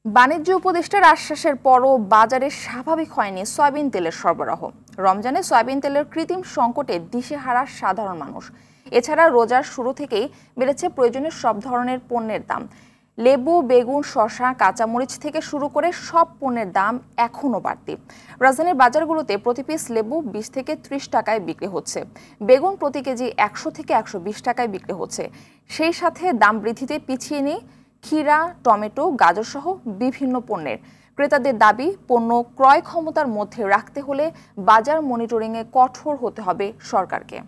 বাণিজ্য উপদেষ্টার আশ্বাসের পরও বাজারে স্বাভাবিক হয়নি সয়াবিন তেলের সরবরাহ। রমজানে সয়াবিন তেলের কৃত্রিম সংকটে দিশেহারা সাধারণ মানুষ। এছাড়া রোজার শুরু থেকেই বেড়েছে প্রয়োজনীয় সব ধরনের পণ্যের দাম। লেবু, বেগুন, শসা, কাঁচামরিচ থেকে শুরু করে সব পণ্যের দাম এখনও বাড়তি। রাজধানীর বাজারগুলোতে প্রতি পিস লেবু 20 থেকে 30 টাকায় বিক্রি হচ্ছে। বেগুন প্রতি কেজি 100 থেকে 120 টাকায় বিক্রি হচ্ছে। সেই সাথে দাম বৃদ্ধিতে পিছিয়ে নেই ক্ষীরা, টমেটো, গাজরসহ বিভিন্ন পণ্যের। ক্রেতাদের দাবি, পণ্য ক্রয় ক্ষমতার মধ্যে রাখতে হলে বাজার মনিটরিংয়ে কঠোর হতে হবে সরকারকে।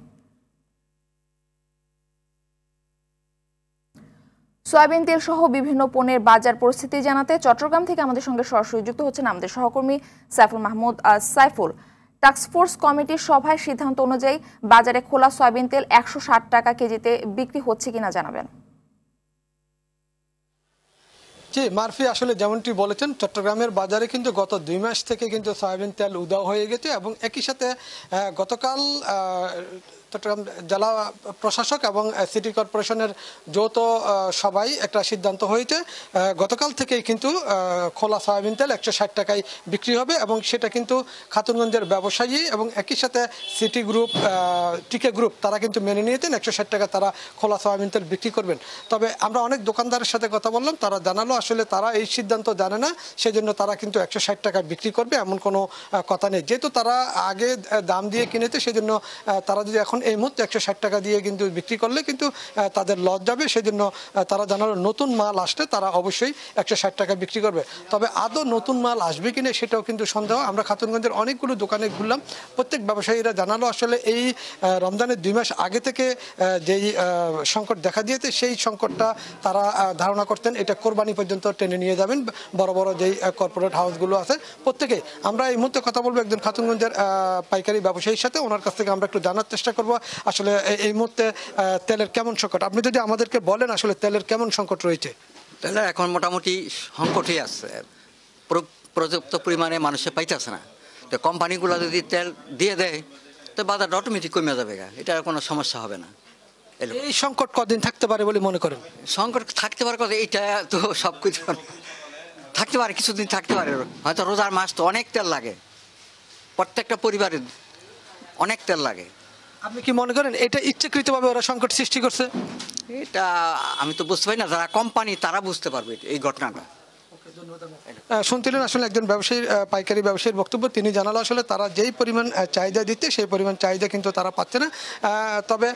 সয়াবিন তেল সহ বিভিন্ন পণ্যের বাজার পরিস্থিতি জানাতে চট্টগ্রাম থেকে আমাদের সঙ্গে সরাসরি যুক্ত হচ্ছেন আমাদের সহকর্মী সাইফুল মাহমুদ। সাইফুল, টাস্কফোর্স কমিটির সভায় সিদ্ধান্ত অনুযায়ী বাজারে খোলা সয়াবিন তেল 160 টাকা কেজিতে বিক্রি হচ্ছে কিনা জানাবেন। জি মারফি, আসলে যেমনটি বলেছেন, চট্টগ্রামের বাজারে কিন্তু গত 2 মাস থেকে কিন্তু সয়াবিন তেল উধাও হয়ে গেছে এবং একই সাথে গতকাল চট্টগ্রাম জেলা প্রশাসক এবং সিটি কর্পোরেশনের যৌথ সভায় একটা সিদ্ধান্ত হয়েছে। গতকাল থেকেই কিন্তু খোলা সয়াবিন তেল 160 টাকায় বিক্রি হবে এবং সেটা কিন্তু খাতুনগঞ্জের ব্যবসায়ী এবং একই সাথে সিটি গ্রুপ, টিকে গ্রুপ তারা কিন্তু মেনে নিয়েছেন 160 টাকা তারা খোলা সয়াবিন তেল বিক্রি করবেন। তবে আমরা অনেক দোকানদারের সাথে কথা বললাম, তারা জানালো আসলে তারা এই সিদ্ধান্ত জানে না, সেজন্য তারা কিন্তু 160 টাকা বিক্রি করবে এমন কোনো কথা নেই। যেহেতু তারা আগে দাম দিয়ে কিনেছে, সেজন্য তারা যদি এখন এই মুহূর্তে 160 টাকা দিয়ে কিন্তু বিক্রি করলে কিন্তু তাদের লস যাবে। সেজন্য তারা জানালো নতুন মাল আসলে তারা অবশ্যই 160 টাকা বিক্রি করবে। তবে আদৌ নতুন মাল আসবে কিনা সেটাও কিন্তু সন্দেহ। আমরা খাতুনগঞ্জের অনেকগুলো দোকানে ঘুরলাম, প্রত্যেক ব্যবসায়ীরা জানালো আসলে এই রমজানের 2 মাস আগে থেকে যেই সংকট দেখা দিয়েছে, সেই সংকটটা তারা ধারণা করতেন এটা কোরবানি পর্যন্ত টেনে নিয়ে যাবেন। বড় বড় যেই কর্পোরেট হাউসগুলো আছে প্রত্যেকে। আমরা এই মুহূর্তে কথা বলবো একজন খাতুনগঞ্জের পাইকারি ব্যবসায়ীর সাথে, ওনার কাছ থেকে আমরা একটু জানার চেষ্টা করবো আসলে এই মুহূর্তে তেলের কেমন সংকট। আপনি যদি আমাদেরকে বলেন আসলে তেলের কেমন সংকট রয়েছে। তেলের এখন মোটামুটি সংকটই আছে, পর্যাপ্ত পরিমাণে মানুষে পাইতেছে না। তো কোম্পানিগুলো যদি তেল দিয়ে দেয় তো বাজারটা অটোমেটিক কমে যাবে, এটা কোনো সমস্যা হবে না। এই সংকট কদিন থাকতে পারে বলে মনে করেন? সংকট থাকতে পারে কথা, এইটা তো সব কিছু থাকতে পারে, কিছুদিন থাকতে পারে। হয়তো রোজার মাস তো অনেক তেল লাগে, প্রত্যেকটা পরিবারে অনেক তেল লাগে। আপনি কি মনে করেন এটা ইচ্ছাকৃতভাবে ওরা সংকট সৃষ্টি করছে? এটা আমি তো বুঝতে পারি না, যারা কোম্পানি তারা বুঝতে পারবে এই ঘটনাটা। শুনছিলেন আসলে একজন ব্যবসায়ী, পাইকারি ব্যবসায়ীর বক্তব্য। তিনি জানালো আসলে তারা যেই পরিমাণ চাহিদা দিতে সেই পরিমাণ চাহিদা কিন্তু তারা পাচ্ছে না। তবে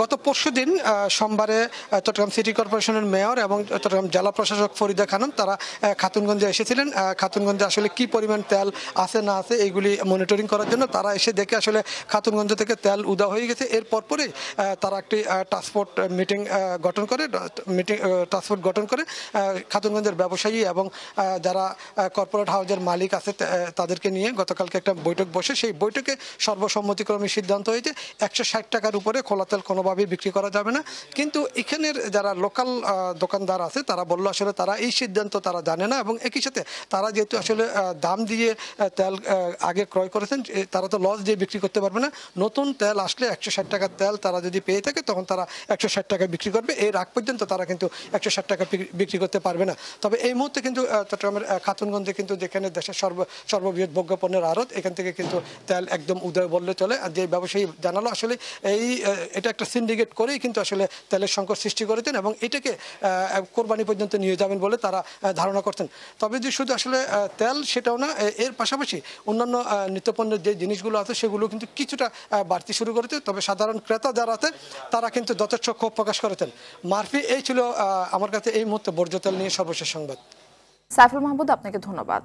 গত পরশুদিন সোমবারে চট্টগ্রাম সিটি কর্পোরেশনের মেয়র এবং চট্টগ্রাম জেলা প্রশাসক ফরিদা খানম তারা খাতুনগঞ্জে এসেছিলেন। খাতুনগঞ্জে আসলে কি পরিমাণ তেল আছে না আছে এইগুলি মনিটরিং করার জন্য তারা এসে দেখে আসলে খাতুনগঞ্জ থেকে তেল উধাও হয়ে গেছে। এর পরপরই তারা একটি টাস্কফোর্স মিটিং গঠন করে খাতুনগঞ্জের ব্যবসায়ী এবং যারা কর্পোরেট হাউসের মালিক আছে তাদেরকে নিয়ে গতকালকে একটা বৈঠক বসে, সেই বৈঠকে সর্বসম্মতিক্রমে সিদ্ধান্ত হয়েছে 160 টাকার উপরে খোলা তেল কোনোভাবেই বিক্রি করা যাবে না। কিন্তু এখানের যারা লোকাল দোকানদার আছে তারা বললো আসলে তারা এই সিদ্ধান্ত তারা জানে না এবং একই সাথে তারা যেহেতু আসলে দাম দিয়ে তেল আগে ক্রয় করেছেন, তারা তো লস দিয়ে বিক্রি করতে পারবে না। নতুন তেল আসলে 160 টাকার তেল তারা যদি পেয়ে থাকে তখন তারা 160 টাকা বিক্রি করবে। এর আগ পর্যন্ত তারা কিন্তু 160 টাকা বিক্রি করতে পারবে না। তবে এই মুহূর্তে কিন্তু চট্টগ্রামের খাতুনগঞ্জে কিন্তু যেখানে দেশের সর্ববৃহৎ ভোগ্যপণ্যের আড়ত, এখান থেকে কিন্তু তেল একদম উদয় বললে চলে। আর যে ব্যবসায়ী জানালো আসলে এটা একটা সিন্ডিকেট করেই কিন্তু আসলে তেলের সংকট সৃষ্টি করেছেন এবং এটাকে কোরবানি পর্যন্ত নিয়ে যাবেন বলে তারা ধারণা করছেন। তবে যে শুধু আসলে তেল সেটাও না, এর পাশাপাশি অন্যান্য নিত্যপণ্যের যে জিনিসগুলো আছে সেগুলো কিন্তু কিছুটা বাড়তি শুরু করেছে। তবে সাধারণ ক্রেতা যারা আছে তারা কিন্তু যথেষ্ট ক্ষোভ প্রকাশ করেছেন। মারফি, এই ছিল আমার কাছে এই মুহূর্তে বর্জ্য তেল নিয়ে সর্বশেষ সংবাদ। সাইফুল মাহমুদ, আপনাকে ধন্যবাদ।